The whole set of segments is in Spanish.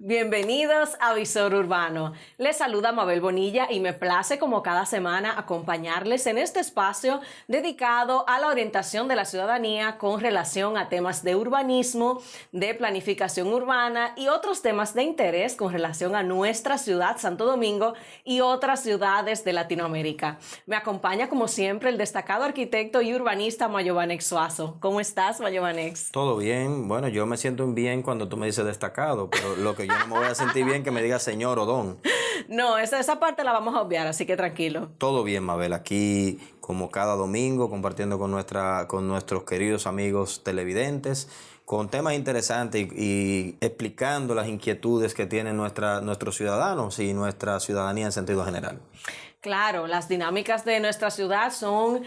Bienvenidos a Visor Urbano. Les saluda Mabel Bonilla y me place como cada semana acompañarles en este espacio dedicado a la orientación de la ciudadanía con relación a temas de urbanismo, de planificación urbana y otros temas de interés con relación a nuestra ciudad, Santo Domingo, y otras ciudades de Latinoamérica. Me acompaña como siempre el destacado arquitecto y urbanista Mayovanex Suazo. ¿Cómo estás, Mayovanex? Todo bien. Bueno, yo me siento bien cuando tú me dices destacado, pero lo que yo no me voy a sentir bien que me diga señor o don. No, esa parte la vamos a obviar, así que tranquilo. Todo bien, Mabel. Aquí, como cada domingo, compartiendo con nuestros queridos amigos televidentes, con temas interesantes y explicando las inquietudes que tienen nuestros ciudadanos y nuestra ciudadanía en sentido general. Claro, las dinámicas de nuestra ciudad son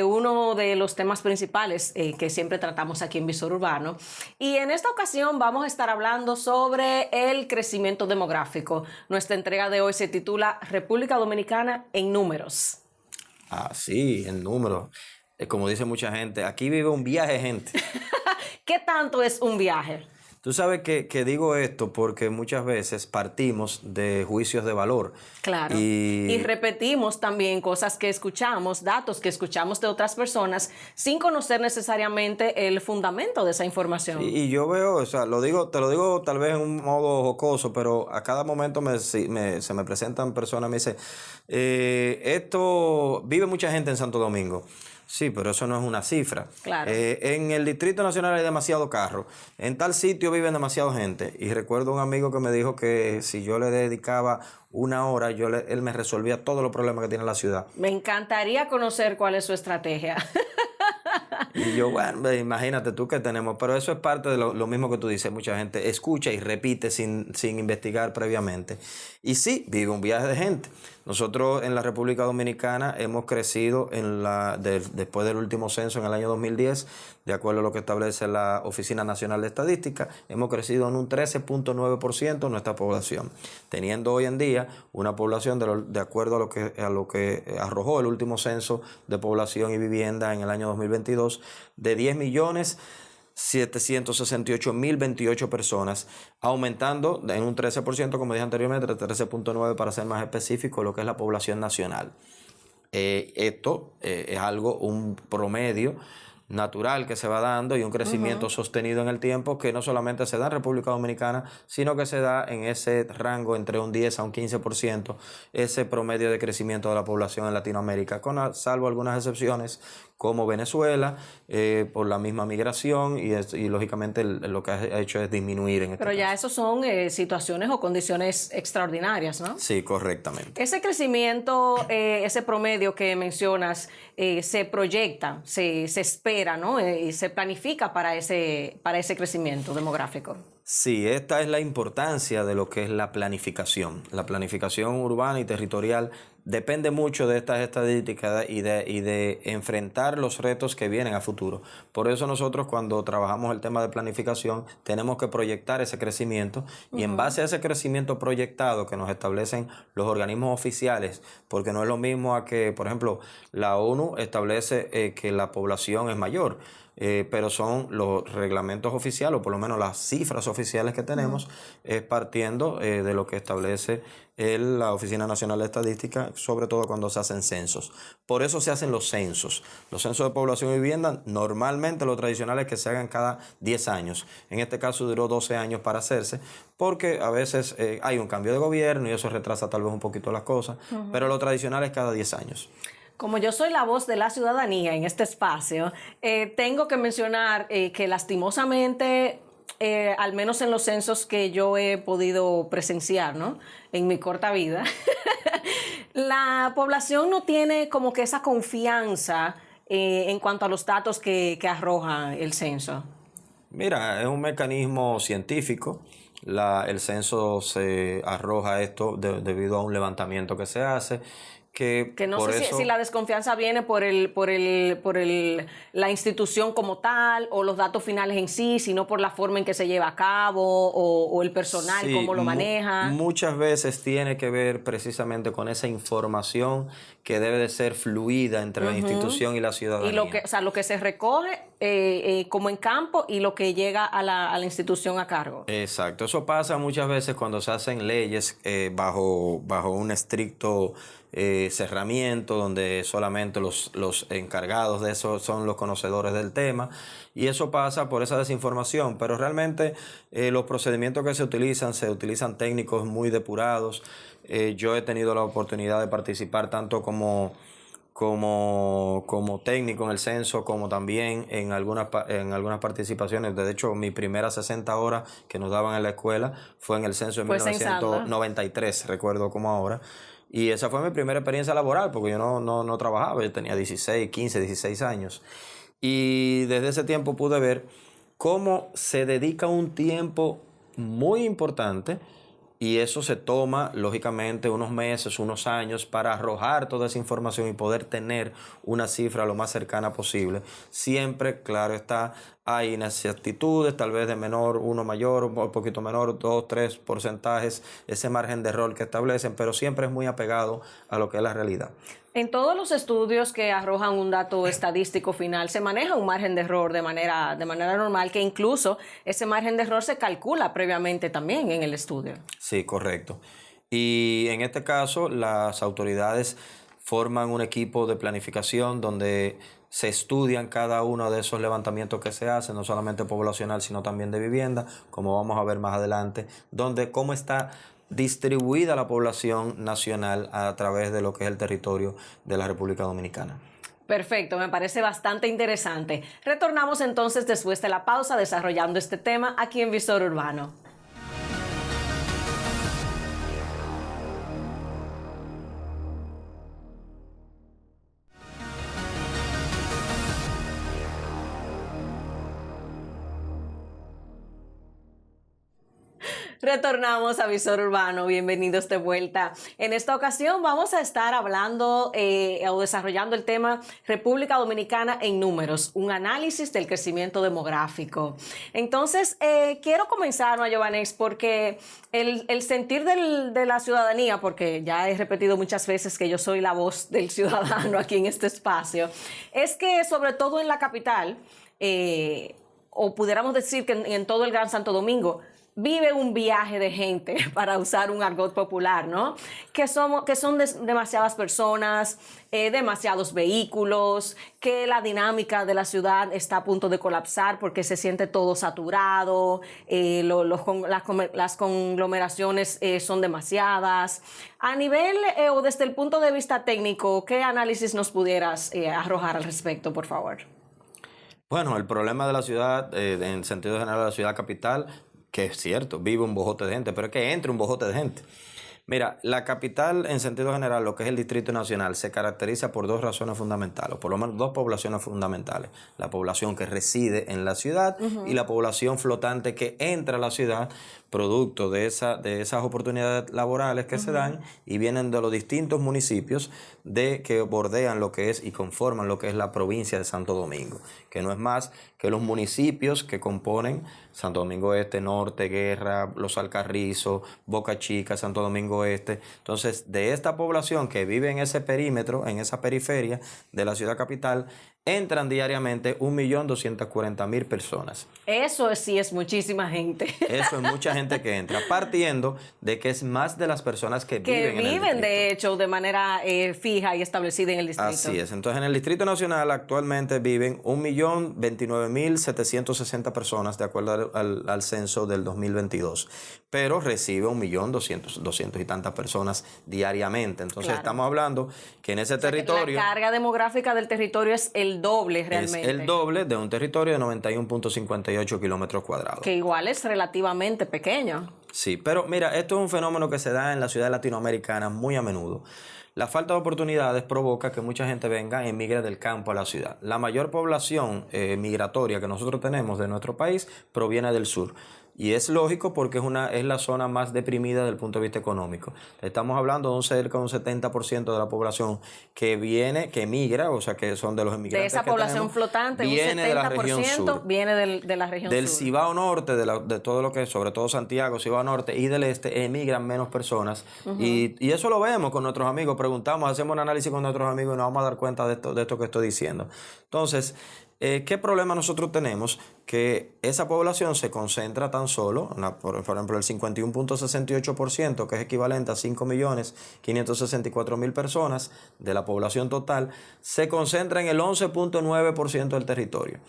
uno de los temas principales que siempre tratamos aquí en Visor Urbano. Y en esta ocasión vamos a estar hablando sobre el crecimiento demográfico. Nuestra entrega de hoy se titula República Dominicana en números. Ah, sí, en números. Como dice mucha gente, aquí vive un viaje de gente. ¿Qué tanto es un viaje? Tú sabes que digo esto porque muchas veces partimos de juicios de valor. Claro. Y repetimos también cosas que escuchamos, datos que escuchamos de otras personas sin conocer necesariamente el fundamento de esa información. Y yo veo, o sea, te lo digo tal vez en un modo jocoso, pero a cada momento se me presentan personas y me dicen, esto vive mucha gente en Santo Domingo. Sí, pero eso no es una cifra. Claro. En el Distrito Nacional hay demasiado carro. En tal sitio viven demasiada gente. Y recuerdo un amigo que me dijo que si yo le dedicaba una hora, él me resolvía todos los problemas que tiene la ciudad. Me encantaría conocer cuál es su estrategia. Y yo, bueno, imagínate tú que tenemos, pero eso es parte de lo mismo que tú dices, mucha gente escucha y repite sin investigar previamente. Y sí, vive un viaje de gente. Nosotros en la República Dominicana hemos crecido después del último censo en el año 2010, de acuerdo a lo que establece la Oficina Nacional de Estadística, hemos crecido en un 13.9% nuestra población, teniendo hoy en día una población de acuerdo a lo que arrojó el último censo de población y vivienda en el año 2022 de 10.768.028 personas, aumentando en un 13%, como dije anteriormente, 13.9% para ser más específico, lo que es la población nacional. Esto es un promedio natural que se va dando y un crecimiento sostenido en el tiempo que no solamente se da en República Dominicana, sino que se da en ese rango entre un 10 a un 15%, ese promedio de crecimiento de la población en Latinoamérica, salvo algunas excepciones como Venezuela, por la misma migración y lógicamente lo que ha hecho es disminuir en este Pero ya caso. eso son situaciones o condiciones extraordinarias, ¿no? Sí, correctamente. Ese crecimiento, ese promedio que mencionas, se proyecta, se espera, ¿no? Y se planifica para ese crecimiento demográfico. Sí, esta es la importancia de lo que es la planificación. La planificación urbana y territorial depende mucho de estas estadísticas y de enfrentar los retos que vienen a futuro. Por eso nosotros cuando trabajamos el tema de planificación tenemos que proyectar ese crecimiento y en base a ese crecimiento proyectado que nos establecen los organismos oficiales, porque no es lo mismo a que, por ejemplo, la ONU establece que la población es mayor. Pero son los reglamentos oficiales, o por lo menos las cifras oficiales que tenemos, partiendo de lo que establece la Oficina Nacional de Estadística, sobre todo cuando se hacen censos. Por eso se hacen los censos. Los censos de población y vivienda, normalmente lo tradicional es que se hagan cada 10 años. En este caso duró 12 años para hacerse, porque a veces hay un cambio de gobierno y eso retrasa tal vez un poquito las cosas, pero lo tradicional es cada 10 años. Como yo soy la voz de la ciudadanía en este espacio, tengo que mencionar que lastimosamente, al menos en los censos que yo he podido presenciar, ¿no?, en mi corta vida, la población no tiene como que esa confianza en cuanto a los datos que arroja el censo. Mira, es un mecanismo científico. El censo se arroja esto debido a un levantamiento que se hace. Que no sé si la desconfianza viene por la institución como tal o los datos finales en sí, sino por la forma en que se lleva a cabo o el personal, sí, cómo lo maneja. Muchas veces tiene que ver precisamente con esa información que debe de ser fluida entre la institución y la ciudadanía. Y lo que se recoge como en campo y lo que llega a la institución a cargo. Exacto, eso pasa muchas veces cuando se hacen leyes bajo un estricto cerramiento, donde solamente los encargados de eso son los conocedores del tema, y eso pasa por esa desinformación, pero realmente los procedimientos que se utilizan técnicos muy depurados. Yo he tenido la oportunidad de participar tanto como técnico en el censo, como también en algunas participaciones. De hecho, mi primera 60 horas que nos daban en la escuela fue en el censo de 1993, recuerdo como ahora. Y esa fue mi primera experiencia laboral, porque yo no trabajaba, yo tenía 16 años. Y desde ese tiempo pude ver cómo se dedica un tiempo muy importante, y eso se toma, lógicamente, unos meses, unos años para arrojar toda esa información y poder tener una cifra lo más cercana posible. Siempre, claro está, hay inexactitudes, tal vez de menor, uno mayor, un poquito menor, 2, 3 porcentajes, ese margen de error que establecen, pero siempre es muy apegado a lo que es la realidad. En todos los estudios que arrojan un dato estadístico final, se maneja un margen de error de manera normal, que incluso ese margen de error se calcula previamente también en el estudio. Sí, correcto. Y en este caso, las autoridades forman un equipo de planificación donde se estudian cada uno de esos levantamientos que se hacen, no solamente poblacional, sino también de vivienda, como vamos a ver más adelante, donde cómo está distribuida la población nacional a través de lo que es el territorio de la República Dominicana. Perfecto, me parece bastante interesante. Retornamos entonces después de la pausa desarrollando este tema aquí en Visor Urbano. Retornamos a Visor Urbano, bienvenidos de vuelta. En esta ocasión vamos a estar hablando o desarrollando el tema República Dominicana en números, un análisis del crecimiento demográfico. Entonces, quiero comenzar, Giovanex, porque el sentir de la ciudadanía, porque ya he repetido muchas veces que yo soy la voz del ciudadano aquí en este espacio, es que sobre todo en la capital, o pudiéramos decir que en todo el Gran Santo Domingo, vive un viaje de gente, para usar un argot popular, ¿no? Que son demasiadas personas, demasiados vehículos, que la dinámica de la ciudad está a punto de colapsar porque se siente todo saturado, las conglomeraciones son demasiadas. A nivel o desde el punto de vista técnico, ¿qué análisis nos pudieras arrojar al respecto, por favor? Bueno, el problema de la ciudad, en sentido general de la ciudad capital, que es cierto, vive un bojote de gente, pero es que entra un bojote de gente. Mira, la capital en sentido general, lo que es el Distrito Nacional, se caracteriza por dos razones fundamentales, o por lo menos dos poblaciones fundamentales. La población que reside en la ciudad y la población flotante que entra a la ciudad producto de esas oportunidades laborales que se dan y vienen de los distintos municipios que bordean lo que es y conforman lo que es la provincia de Santo Domingo, que no es más que los municipios que componen Santo Domingo Este, Norte, Guerra, Los Alcarrizos, Boca Chica, Santo Domingo Este. Entonces, de esta población que vive en ese perímetro, en esa periferia de la ciudad capital, entran diariamente 1.240.000 personas. Eso sí es muchísima gente. Eso es mucha gente que entra, partiendo de que es más de las personas que viven en el distrito. De hecho, de manera fija y establecida en el distrito. Así es. Entonces, en el Distrito Nacional actualmente viven 1.029.760 personas, de acuerdo al censo del 2022. Pero recibe 1.200.000 y tantas personas diariamente. Entonces, estamos hablando que en ese territorio... La carga demográfica del territorio es el doble realmente. Es el doble de un territorio de 91.58 kilómetros cuadrados. Que igual es relativamente pequeño. Sí, pero mira, esto es un fenómeno que se da en la ciudad latinoamericana muy a menudo. La falta de oportunidades provoca que mucha gente venga y emigre del campo a la ciudad. La mayor población migratoria que nosotros tenemos de nuestro país proviene del sur. Y es lógico porque es la zona más deprimida desde el punto de vista económico. Estamos hablando de cerca de un 70% de la población que emigra, o sea, que son de los emigrantes. De esa población flotante, viene un 70% de la región sur. Viene de la región sur. Del Cibao Norte, de todo lo que es, sobre todo Santiago, Cibao Norte y del Este, emigran menos personas. Y eso lo vemos con nuestros amigos, preguntamos, hacemos un análisis con nuestros amigos y nos vamos a dar cuenta de esto que estoy diciendo. Entonces, ¿Qué problema nosotros tenemos? Que esa población se concentra tan solo, por ejemplo, el 51.68%, que es equivalente a 5.564.000 personas de la población total, se concentra en el 11.9% del territorio.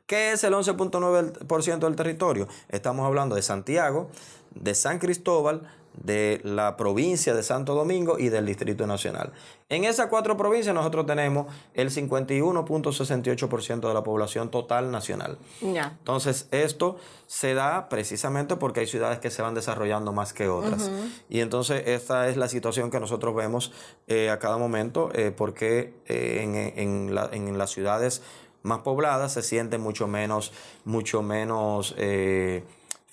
¿Qué es el 11.9% del territorio? Estamos hablando de Santiago, de San Cristóbal, de la provincia de Santo Domingo y del Distrito Nacional. En esas 4 provincias nosotros tenemos el 51.68% de la población total nacional. Ya. Entonces, esto se da precisamente porque hay ciudades que se van desarrollando más que otras. Y entonces, esta es la situación que nosotros vemos a cada momento, porque en las ciudades más pobladas se siente mucho menos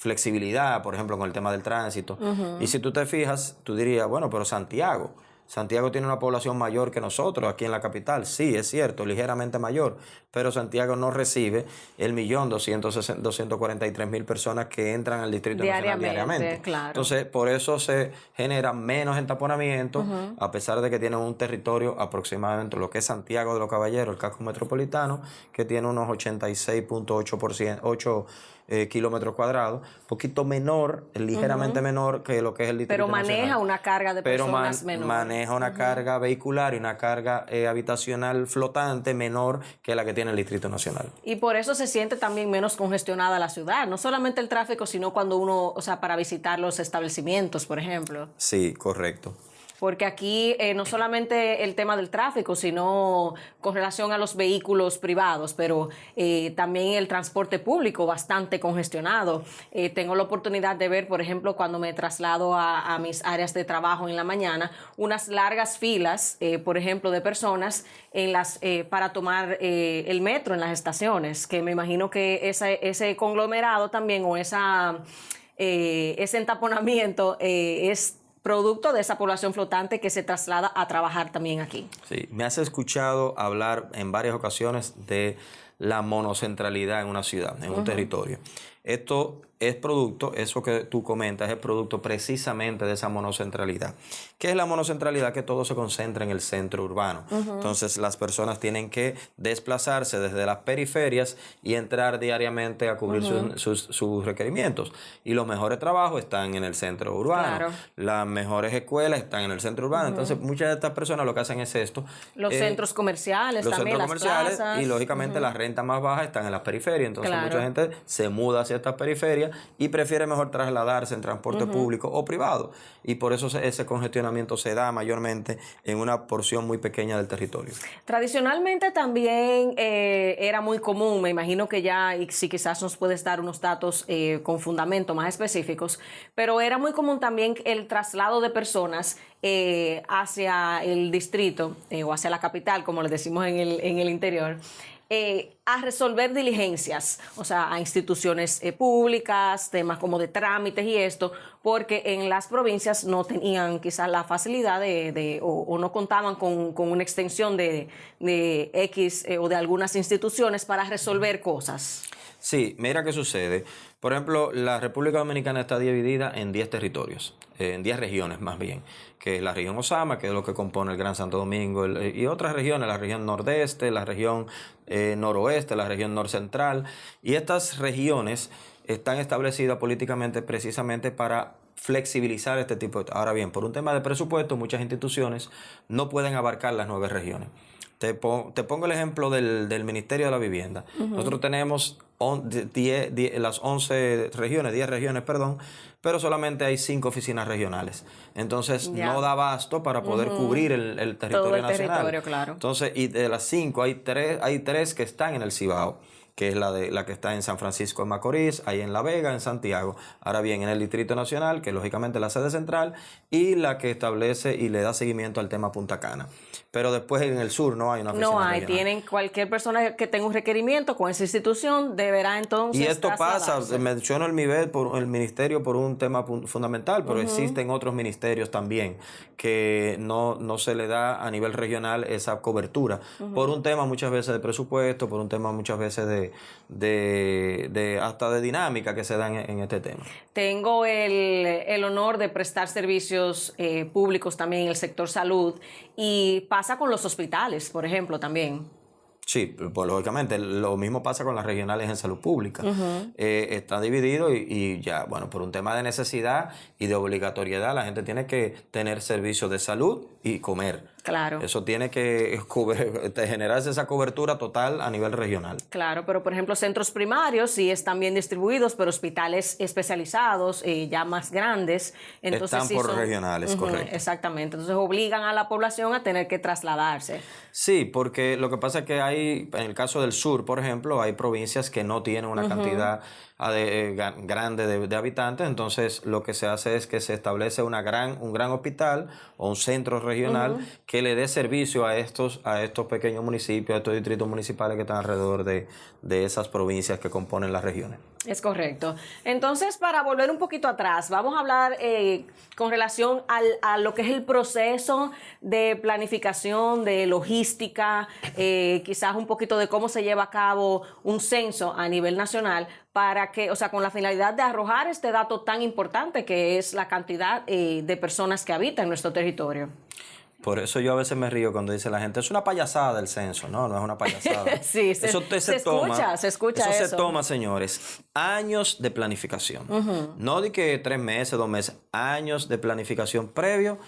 flexibilidad, por ejemplo, con el tema del tránsito. Y si tú te fijas, tú dirías, bueno, pero Santiago tiene una población mayor que nosotros aquí en la capital. Sí, es cierto, ligeramente mayor, pero Santiago no recibe el 1.243.000 personas que entran al Distrito Nacional diariamente. Claro. Entonces, por eso se genera menos entaponamiento, a pesar de que tiene un territorio aproximadamente, lo que es Santiago de los Caballeros, el casco metropolitano, que tiene unos 86.8 kilómetros cuadrados, poquito menor, ligeramente menor que lo que es el Distrito Nacional. Pero maneja una carga de personas menor. Maneja una carga vehicular y una carga habitacional flotante menor que la que tiene el Distrito Nacional. Y por eso se siente también menos congestionada la ciudad, no solamente el tráfico, sino cuando uno, para visitar los establecimientos, por ejemplo. Sí, correcto. Porque aquí no solamente el tema del tráfico, sino con relación a los vehículos privados, pero también el transporte público bastante congestionado. Tengo la oportunidad de ver, por ejemplo, cuando me traslado a mis áreas de trabajo en la mañana, unas largas filas, por ejemplo, de personas para tomar el metro en las estaciones, que me imagino que ese conglomerado también o ese entaponamiento es producto de esa población flotante que se traslada a trabajar también aquí. Sí, me has escuchado hablar en varias ocasiones de la monocentralidad en una ciudad, en un territorio. Esto es producto, eso que tú comentas, es producto precisamente de esa monocentralidad. ¿Qué es la monocentralidad? Que todo se concentra en el centro urbano. Entonces las personas tienen que desplazarse desde las periferias y entrar diariamente a cubrir sus requerimientos. Y los mejores trabajos están en el centro urbano. Claro. Las mejores escuelas están en el centro urbano. Entonces muchas de estas personas lo que hacen es esto. Los centros comerciales también, las plazas. Y lógicamente las rentas más bajas están en las periferias. Entonces mucha gente se muda hacia estas periferias y prefiere mejor trasladarse en transporte público o privado. Y por eso ese congestionamiento se da mayormente en una porción muy pequeña del territorio. Tradicionalmente también era muy común, me imagino que ya, y si quizás nos puedes dar unos datos con fundamento más específicos, pero era muy común también el traslado de personas hacia el distrito o hacia la capital, como le decimos en el interior, a resolver diligencias, o sea, a instituciones públicas, temas como de trámites y esto, porque en las provincias no tenían quizás la facilidad o no contaban con una extensión de X o de algunas instituciones para resolver cosas. Sí, mira qué sucede. Por ejemplo, la República Dominicana está dividida en 10 territorios, en 10 regiones más bien, que es la región Osama, que es lo que compone el Gran Santo Domingo, y otras regiones, la región nordeste, la región noroeste, la región norcentral. Y estas regiones están establecidas políticamente precisamente para flexibilizar este tipo de... Ahora bien, por un tema de presupuesto, muchas instituciones no pueden abarcar las 9 regiones. Te pongo el ejemplo del Ministerio de la Vivienda. Nosotros tenemos las 11 regiones, 10 regiones, perdón, pero solamente hay 5 oficinas regionales. Entonces, no da abasto para poder cubrir el territorio todo el nacional. Territorio, claro. Entonces, y de las 5 hay tres que están en el Cibao, que es la que está en San Francisco de Macorís, ahí en La Vega, en Santiago. Ahora bien, en el Distrito Nacional, que lógicamente es la sede central, y la que establece y le da seguimiento al tema Punta Cana. Pero después en el sur no hay una oficina regional. Tienen cualquier persona que tenga un requerimiento con esa institución deberá entonces y esto pasa, menciono el ministerio por un tema fundamental, pero existen otros ministerios también que no se le da a nivel regional esa cobertura, por un tema muchas veces de presupuesto, por un tema muchas veces hasta de dinámica que se dan en este tema. Tengo el honor de prestar servicios públicos también en el sector salud y pasa con los hospitales, por ejemplo, también. Sí, pues lógicamente lo mismo pasa con las regionales en salud pública. Está dividido y ya, bueno, por un tema de necesidad y de obligatoriedad, la gente tiene que tener servicios de salud y comer. Claro. Eso tiene que generarse esa cobertura total a nivel regional. Claro, pero por ejemplo centros primarios sí están bien distribuidos, pero hospitales especializados, ya más grandes, entonces están sí por son, regionales, correcto. exactamente, entonces obligan a la población a tener que trasladarse. Sí, porque lo que pasa es que hay, en el caso del sur, por ejemplo, hay provincias que no tienen una cantidad grande de habitantes, entonces lo que se hace es que se establece un gran hospital o un centro regional que le dé servicio a estos pequeños municipios, a estos distritos municipales que están alrededor de esas provincias que componen las regiones. Es correcto. Entonces, para volver un poquito atrás, vamos a hablar con relación a lo que es el proceso de planificación, de logística, quizás un poquito de cómo se lleva a cabo un censo a nivel nacional para que, o sea, con la finalidad de arrojar este dato tan importante que es la cantidad de personas que habitan en nuestro territorio. Por eso yo a veces me río cuando dice la gente, es una payasada el censo. No, no es una payasada. Sí, se escucha eso. Eso se toma, señores, años de planificación. No de que 3 meses, 2 meses, años de planificación previo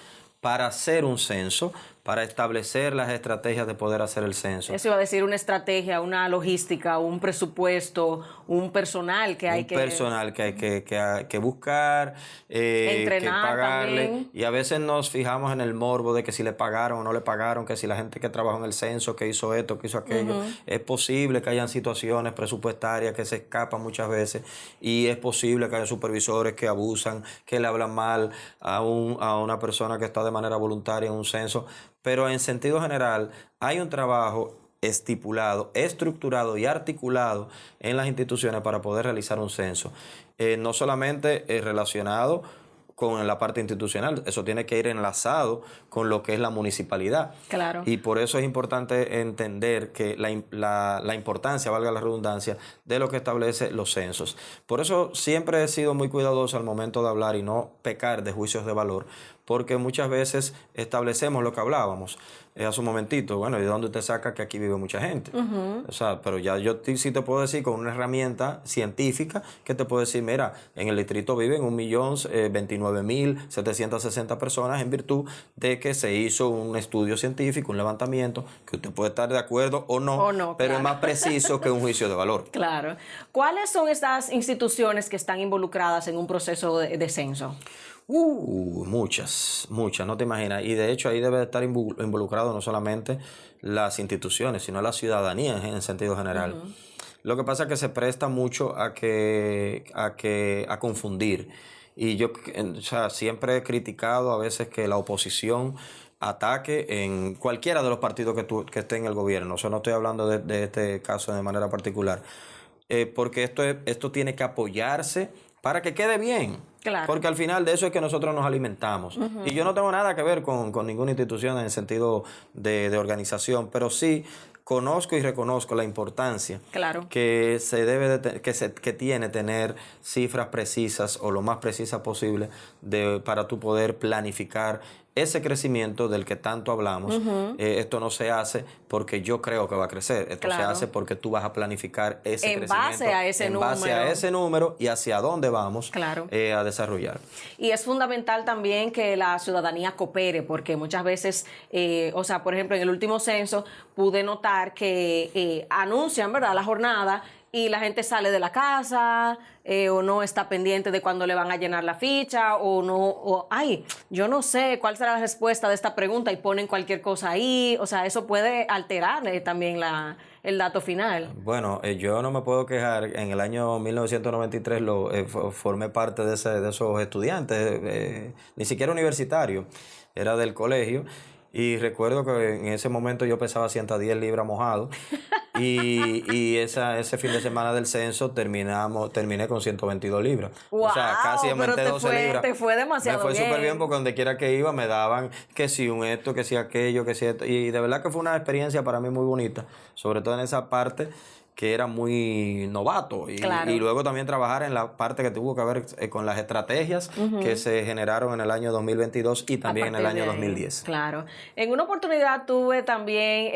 para hacer un censo, para establecer las estrategias de poder hacer el censo. Eso iba a decir una estrategia, una logística, un presupuesto, un personal que hay que... Un personal que hay que buscar, entrenar, que pagarle. también. Y a veces nos fijamos en el morbo de que si le pagaron o no le pagaron, que si la gente que trabajó en el censo, que hizo esto, que hizo aquello. Es posible que hayan situaciones presupuestarias que se escapan muchas veces y es posible que haya supervisores que abusan, que le hablan mal a una persona que está de manera voluntaria en un censo. Pero en sentido general hay un trabajo estipulado, estructurado y articulado en las instituciones para poder realizar un censo. No solamente relacionado con la parte institucional, eso tiene que ir enlazado con lo que es la municipalidad. Claro. Y por eso es importante entender que la importancia, valga la redundancia, de lo que establece los censos. Por eso siempre he sido muy cuidadoso al momento de hablar y no pecar de juicios de valor, porque muchas veces establecemos lo que hablábamos hace un momentito. Bueno, ¿y de dónde usted saca que aquí vive mucha gente? O sea, pero ya yo sí te puedo decir con una herramienta científica que te puedo decir, mira, en el distrito viven 1.029.760 personas en virtud de que se hizo un estudio científico, un levantamiento, que usted puede estar de acuerdo o no, pero claro. es más preciso que un juicio de valor. Claro. ¿Cuáles son estas instituciones que están involucradas en un proceso de censo? Muchas, no te imaginas. Y de hecho ahí debe estar involucrado no solamente las instituciones, sino la ciudadanía en sentido general. Lo que pasa es que se presta mucho a confundir. Y yo, o sea, siempre he criticado a veces que la oposición ataque en cualquiera de los partidos que esté en el gobierno. O sea, no estoy hablando de este caso de manera particular. Porque esto tiene que apoyarse para que quede bien. Claro. Porque al final de eso es que nosotros nos alimentamos. Y yo no tengo nada que ver con ninguna institución en el sentido de organización, pero sí conozco y reconozco la importancia que se debe que tiene tener cifras precisas o lo más precisas posible para tú poder planificar ese crecimiento del que tanto hablamos. Esto no se hace porque yo creo que va a crecer. Esto se hace porque tú vas a planificar ese crecimiento en base a ese número y hacia dónde vamos a desarrollar. Y es fundamental también que la ciudadanía coopere, porque muchas veces, o sea, por ejemplo, en el último censo pude notar que anuncian, ¿verdad?, la jornada y la gente sale de la casa o no está pendiente de cuándo le van a llenar la ficha o no, o ay, yo no sé cuál será la respuesta de esta pregunta y ponen cualquier cosa ahí. O sea, eso puede alterar también el dato final. Bueno, yo no me puedo quejar. En el año 1993 formé parte de esos estudiantes, ni siquiera universitarios, era del colegio. Y recuerdo que en ese momento yo pesaba 110 libras mojado y ese fin de semana del censo terminé con 122 libras. Wow, o sea, casi aumenté 12 libras. Te fue demasiado bien. Me fue súper bien porque donde quiera que iba me daban que si un esto, que si aquello, que si esto. Y de verdad que fue una experiencia para mí muy bonita, sobre todo en esa parte que era muy novato Claro. y luego también trabajar en la parte que tuvo que ver con las estrategias que se generaron en el año 2022 y también en el año 2010. Claro. En una oportunidad tuve también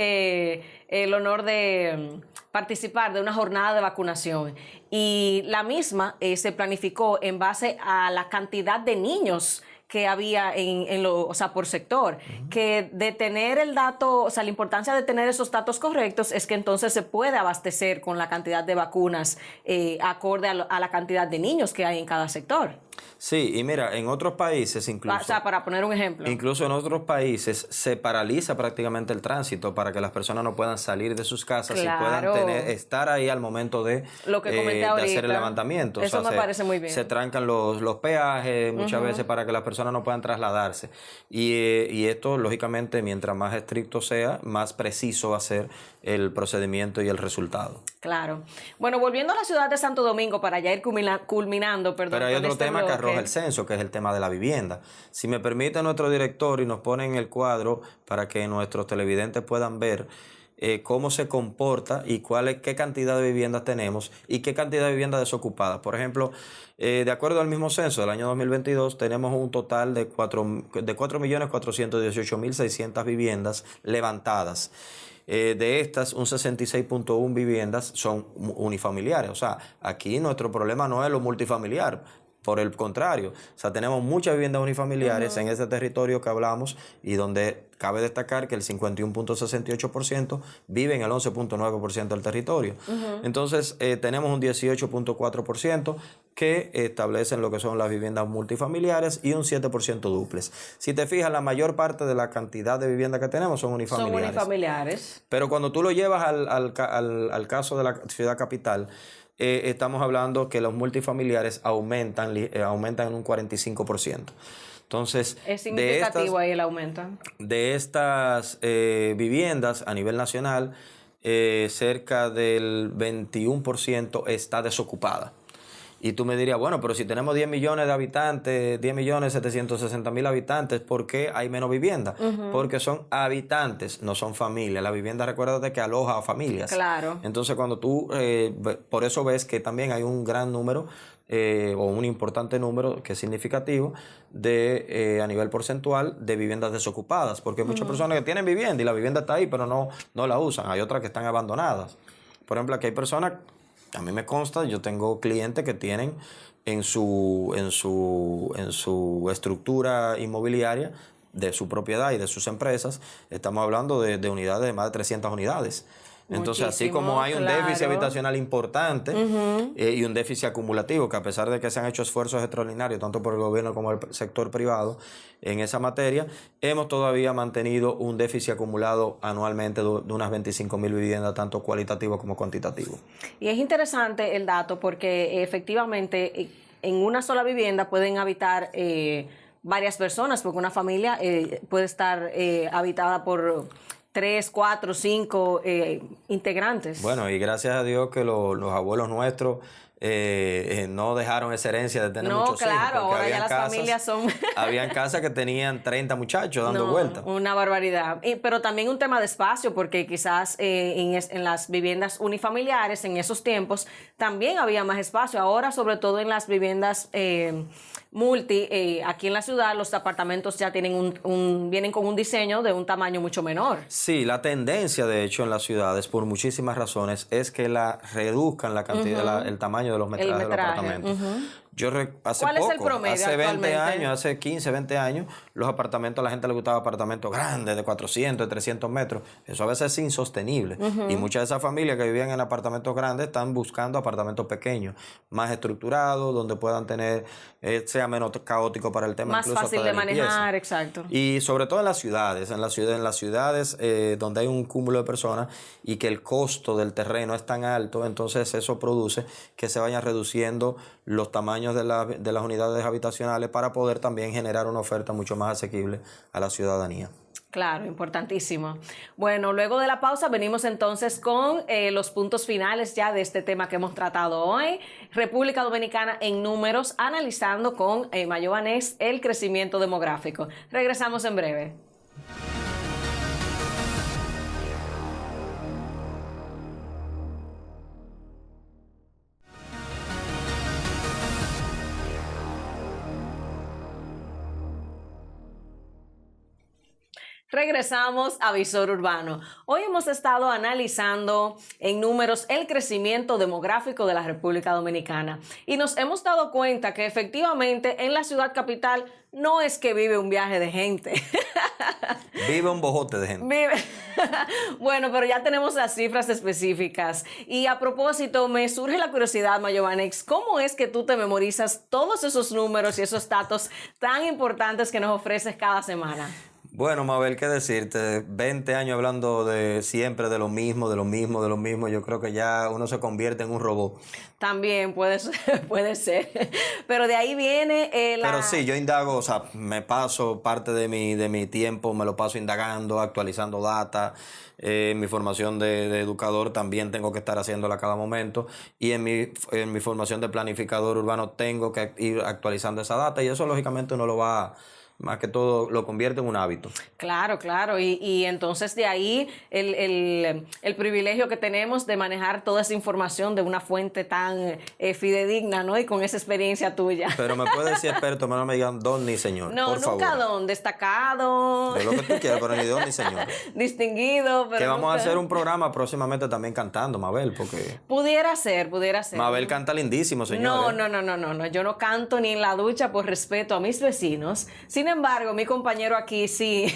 el honor de participar de una jornada de vacunación y la misma se planificó en base a la cantidad de niños que había o sea, por sector, que de tener el dato, o sea, la importancia de tener esos datos correctos es que entonces se puede abastecer con la cantidad de vacunas acorde a la cantidad de niños que hay en cada sector. Sí, y mira, en otros países incluso... O sea, para poner un ejemplo. Incluso en otros países se paraliza prácticamente el tránsito para que las personas no puedan salir de sus casas y puedan estar ahí al momento de, lo que comenté de ahorita, hacer el levantamiento. Eso me parece muy bien. Se trancan los peajes muchas veces para que las personas no puedan trasladarse. Y esto, lógicamente, mientras más estricto sea, más preciso va a ser el procedimiento y el resultado. Claro. Bueno, volviendo a la ciudad de Santo Domingo para ya ir culminando, perdón. Pero hay otro tema que arroja el censo, que es el tema de la vivienda. Si me permite nuestro director y nos pone en el cuadro para que nuestros televidentes puedan ver cómo se comporta y qué cantidad de viviendas tenemos y qué cantidad de viviendas desocupadas. Por ejemplo, de acuerdo al mismo censo del año 2022, tenemos un total de 4.418.600 viviendas levantadas. De estas, un 66.1 viviendas son unifamiliares. O sea, aquí nuestro problema no es lo multifamiliar. Por el contrario, o sea, tenemos muchas viviendas unifamiliares en ese territorio que hablamos y donde cabe destacar que el 51.68% vive en el 11.9% del territorio. Entonces, tenemos un 18.4% que establecen lo que son las viviendas multifamiliares y un 7% duples. Si te fijas, la mayor parte de la cantidad de viviendas que tenemos son unifamiliares. Son unifamiliares. Pero cuando tú lo llevas al caso de la ciudad capital, estamos hablando que los multifamiliares aumentan en un 45%. Entonces, es significativo ahí el aumento. De estas viviendas a nivel nacional, cerca del 21% está desocupada. Y tú me dirías, bueno, pero si tenemos 10 millones de habitantes, 10.760.000 habitantes, ¿por qué hay menos vivienda? Porque son habitantes, no son familias. La vivienda, recuérdate que aloja a familias. Claro. Entonces, cuando tú, por eso ves que también hay un gran número, o un importante número, que es significativo, a nivel porcentual, de viviendas desocupadas. Porque hay muchas personas que tienen vivienda y la vivienda está ahí, pero no la usan. Hay otras que están abandonadas. Por ejemplo, aquí hay personas... A mí me consta, yo tengo clientes que tienen en su estructura inmobiliaria de su propiedad y de sus empresas, estamos hablando de unidades de más de 300 unidades. Entonces, así como hay un déficit habitacional importante y un déficit acumulativo, que a pesar de que se han hecho esfuerzos extraordinarios, tanto por el gobierno como el sector privado, en esa materia, hemos todavía mantenido un déficit acumulado anualmente de unas 25.000 viviendas, tanto cualitativo como cuantitativo. Y es interesante el dato porque efectivamente en una sola vivienda pueden habitar varias personas, porque una familia puede estar habitada por 3, 4, 5 integrantes. Bueno, y gracias a Dios que los abuelos nuestros no dejaron esa herencia de tener muchos hijos. No, claro, ahora ya las familias son... Habían casas que tenían 30 muchachos dando vueltas. Una barbaridad. Pero también un tema de espacio, porque quizás en las viviendas unifamiliares, en esos tiempos, también había más espacio. Ahora, sobre todo en las viviendas aquí en la ciudad, los apartamentos ya tienen vienen con un diseño de un tamaño mucho menor. Sí, la tendencia, de hecho, en las ciudades, por muchísimas razones, es que reduzcan la cantidad, el tamaño de los metrajes de los apartamentos. ¿Cuál es el promedio hace 20 años, hace 15, 20 años, los apartamentos, a la gente le gustaba apartamentos grandes, de 400, de 300 metros. Eso a veces es insostenible. Y muchas de esas familias que vivían en apartamentos grandes están buscando apartamentos pequeños, más estructurados, donde puedan tener, sea menos caótico para el tema. Más fácil de manejar, exacto. Y sobre todo en las ciudades, donde hay un cúmulo de personas y que el costo del terreno es tan alto, entonces eso produce que se vayan reduciendo los tamaños de las unidades habitacionales para poder también generar una oferta mucho más asequible a la ciudadanía. Claro, importantísimo. Bueno, luego de la pausa venimos entonces con los puntos finales ya de este tema que hemos tratado hoy. República Dominicana en números, analizando con Mayobanés el crecimiento demográfico. Regresamos en breve. Regresamos a Visor Urbano. Hoy hemos estado analizando en números el crecimiento demográfico de la República Dominicana y nos hemos dado cuenta que efectivamente en la ciudad capital no es que vive un viaje de gente. Vive un bojote de gente. Vive. Bueno, pero ya tenemos las cifras específicas. Y a propósito, me surge la curiosidad, Mayovanex, ¿cómo es que tú te memorizas todos esos números y esos datos tan importantes que nos ofreces cada semana? Bueno, Mabel, ¿qué decirte? 20 años hablando de siempre de lo mismo, de lo mismo, de lo mismo. Yo creo que ya uno se convierte en un robot. También puede ser. Pero de ahí viene Pero sí, yo indago, o sea, me paso parte de mi tiempo, me lo paso indagando, actualizando data. Mi formación de educador también tengo que estar haciéndola a cada momento. Y en mi formación de planificador urbano tengo que ir actualizando esa data. Y eso, lógicamente, uno lo va... Más que todo lo convierte en un hábito. Claro, claro. Y entonces de ahí el privilegio que tenemos de manejar toda esa información de una fuente tan fidedigna, ¿no? Y con esa experiencia tuya. Pero me puedes decir experto, no me digan don ni señor. No, por nunca favor. don, destacado. De lo que tú quieras, pero ni don ni señor. Distinguido, pero que vamos nunca... a hacer un programa próximamente también cantando, Mabel, porque... Pudiera ser. Mabel canta lindísimo, señor. No. Yo no canto ni en la ducha por respeto a mis vecinos. Sin embargo, mi compañero aquí sí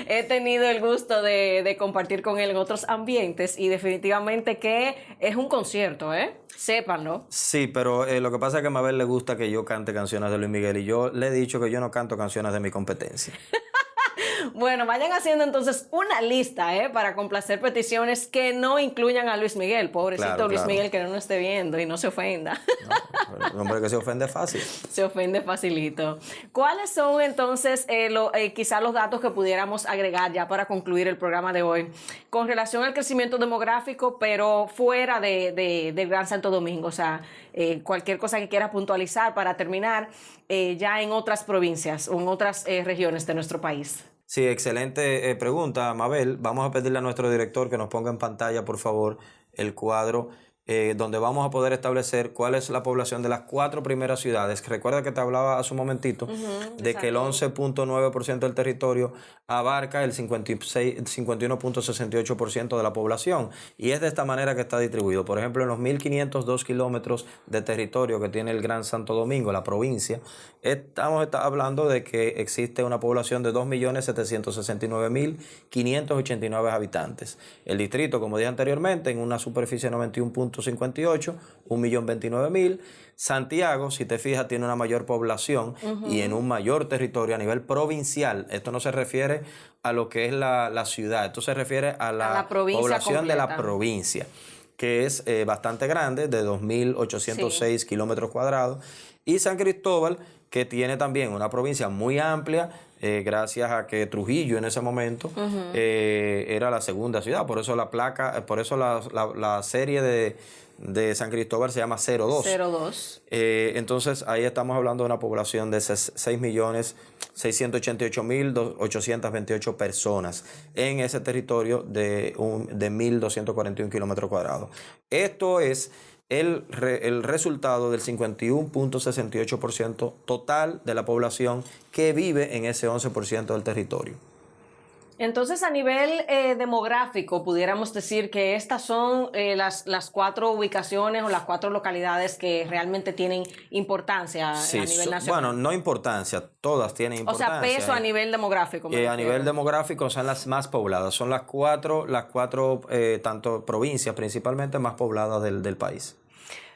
he tenido el gusto de compartir con él en otros ambientes y definitivamente que es un concierto, ¿eh? Sépanlo. Sí, pero lo que pasa es que a Mabel le gusta que yo cante canciones de Luis Miguel y yo le he dicho que yo no canto canciones de mi competencia. Bueno, vayan haciendo entonces una lista, para complacer peticiones que no incluyan a Luis Miguel. Pobrecito Claro, Luis claro. Miguel que no nos esté viendo y no se ofenda. No, un hombre que se ofende fácil. Se ofende facilito. ¿Cuáles son entonces quizás los datos que pudiéramos agregar ya para concluir el programa de hoy con relación al crecimiento demográfico, pero fuera del Gran Santo Domingo? O sea, cualquier cosa que quiera puntualizar para terminar ya en otras provincias o en otras regiones de nuestro país. Sí, excelente pregunta, Mabel. Vamos a pedirle a nuestro director que nos ponga en pantalla, por favor, el cuadro donde vamos a poder establecer cuál es la población de las 4 primeras ciudades. Recuerda que te hablaba hace un momentito de que el 11.9% del territorio abarca el 51.68% de la población. Y es de esta manera que está distribuido. Por ejemplo, en los 1.502 kilómetros de territorio que tiene el Gran Santo Domingo, la provincia, estamos hablando de que existe una población de 2.769.589 habitantes. El distrito, como dije anteriormente, en una superficie de 91.58, 1.029.000. Santiago, si te fijas, tiene una mayor población y en un mayor territorio a nivel provincial. Esto no se refiere a lo que es la ciudad, esto se refiere a la población completa de la provincia, que es bastante grande, de 2.806 kilómetros cuadrados. Y San Cristóbal, que tiene también una provincia muy amplia, gracias a que Trujillo en ese momento era la segunda ciudad. Por eso la serie de San Cristóbal se llama 02. 02. Entonces ahí estamos hablando de una población de 6.688.828 personas en ese territorio de 1.241 kilómetros cuadrados. Esto es el resultado del 51.68% total de la población que vive en ese 11% del territorio. Entonces, a nivel demográfico, pudiéramos decir que estas son las 4 ubicaciones o las 4 localidades que realmente tienen importancia a nivel nacional. Bueno, no importancia, todas tienen importancia. O sea, peso a nivel demográfico. A nivel demográfico son las más pobladas, son las cuatro tanto provincias principalmente más pobladas del país.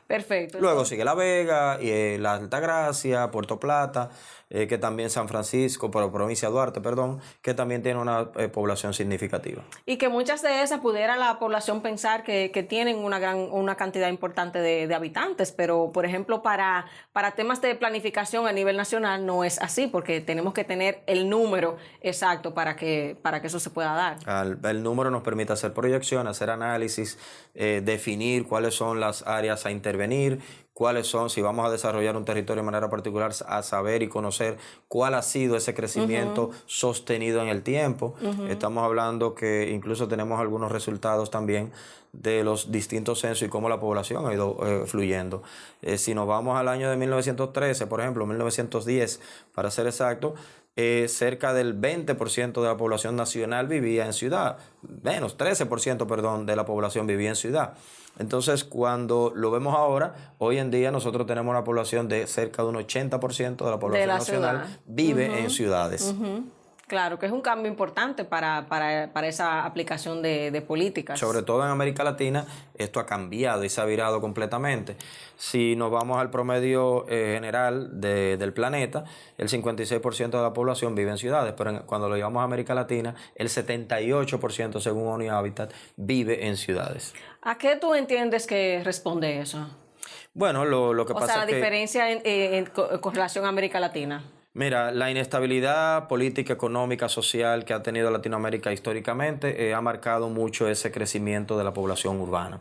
Perfecto. Luego sigue La Vega, y la Altagracia, Puerto Plata, que también San Francisco, provincia de Duarte, perdón, que también tiene una población significativa. Y que muchas de esas pudiera la población pensar que tienen una cantidad importante de habitantes, pero por ejemplo para temas de planificación a nivel nacional no es así, porque tenemos que tener el número exacto para que eso se pueda dar. El número nos permite hacer proyección, hacer análisis, definir cuáles son las áreas a intervenir, cuáles son, si vamos a desarrollar un territorio de manera particular, a saber y conocer cuál ha sido ese crecimiento sostenido en el tiempo. Estamos hablando que incluso tenemos algunos resultados también de los distintos censos y cómo la población ha ido fluyendo. Si nos vamos al año de 1913, por ejemplo, 1910, para ser exacto, cerca del 20% de la población nacional vivía en ciudad, menos 13%, perdón, de la población vivía en ciudad. Entonces, cuando lo vemos ahora, hoy en día nosotros tenemos una población de cerca de un 80% de la población nacional vive en ciudades. Claro, que es un cambio importante para esa aplicación de políticas. Sobre todo en América Latina, esto ha cambiado y se ha virado completamente. Si nos vamos al promedio general del planeta, el 56% de la población vive en ciudades, pero cuando lo llevamos a América Latina, el 78%, según ONU Habitat, vive en ciudades. ¿A qué tú entiendes que responde eso? Bueno, lo que O pasa sea, la es que... diferencia con relación a América Latina. Mira, la inestabilidad política, económica, social que ha tenido Latinoamérica históricamente ha marcado mucho ese crecimiento de la población urbana.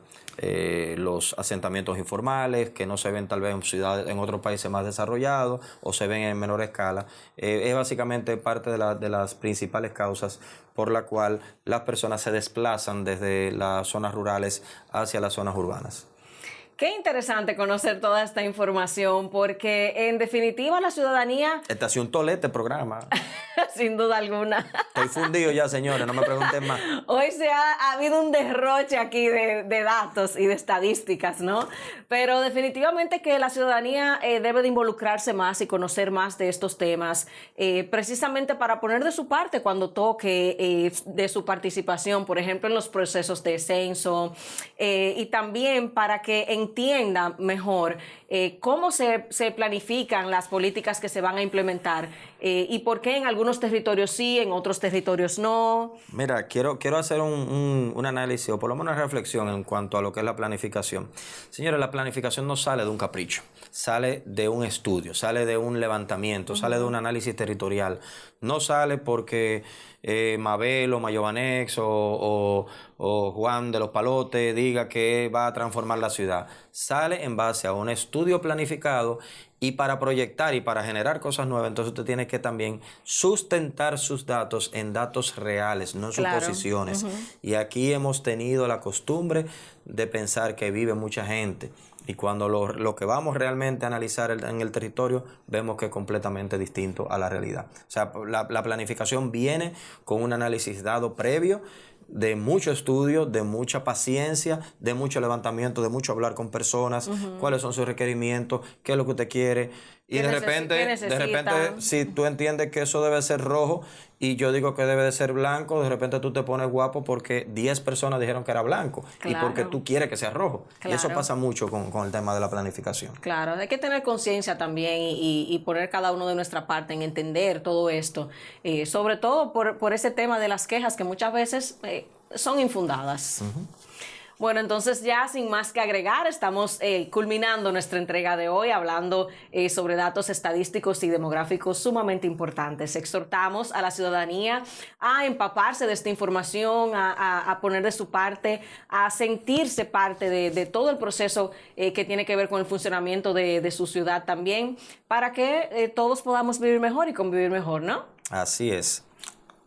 Los asentamientos informales que no se ven tal vez en ciudades, en otros países más desarrollados o se ven en menor escala, es básicamente parte de las principales causas por la cual las personas se desplazan desde las zonas rurales hacia las zonas urbanas. Qué interesante conocer toda esta información porque en definitiva la ciudadanía... Este ha sido un tolete programa. Sin duda alguna. Estoy fundido ya, señores, no me pregunten más. Hoy ha habido un derroche aquí de datos y de estadísticas, ¿no? Pero definitivamente que la ciudadanía debe de involucrarse más y conocer más de estos temas, precisamente para poner de su parte cuando toque de su participación, por ejemplo, en los procesos de censo, y también para que entienda mejor cómo se planifican las políticas que se van a implementar y por qué en algunos territorios sí, en otros territorios no. Mira, quiero hacer un análisis o por lo menos una reflexión en cuanto a lo que es la planificación. Señores, la planificación no sale de un capricho, sale de un estudio, sale de un levantamiento, sale de un análisis territorial. No sale porque Mabel o Mayovanex o Juan de los Palotes diga que va a transformar la ciudad. Sale en base a un estudio planificado y para proyectar y para generar cosas nuevas, entonces usted tiene que también sustentar sus datos en datos reales, no en suposiciones. Y aquí hemos tenido la costumbre de pensar que vive mucha gente. Y cuando lo que vamos realmente a analizar en el territorio, vemos que es completamente distinto a la realidad. O sea, la planificación viene con un análisis dado previo, de mucho estudio, de mucha paciencia, de mucho levantamiento, de mucho hablar con personas, cuáles son sus requerimientos, qué es lo que usted quiere. Y de repente, si tú entiendes que eso debe ser rojo y yo digo que debe de ser blanco, de repente tú te pones guapo porque 10 personas dijeron que era blanco y porque tú quieres que sea rojo. Y eso pasa mucho con el tema de la planificación. Claro, hay que tener conciencia también y poner cada uno de nuestra parte en entender todo esto, sobre todo por ese tema de las quejas que muchas veces son infundadas. Bueno, entonces ya sin más que agregar, estamos culminando nuestra entrega de hoy hablando sobre datos estadísticos y demográficos sumamente importantes. Exhortamos a la ciudadanía a empaparse de esta información, a poner de su parte, a sentirse parte de todo el proceso que tiene que ver con el funcionamiento de su ciudad también, para que todos podamos vivir mejor y convivir mejor, ¿no? Así es.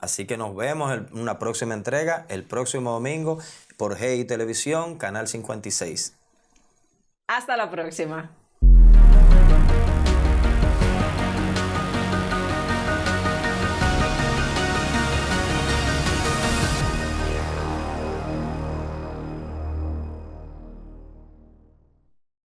Así que nos vemos en una próxima entrega, el próximo domingo, por GI Televisión, Canal 56. Hasta la próxima.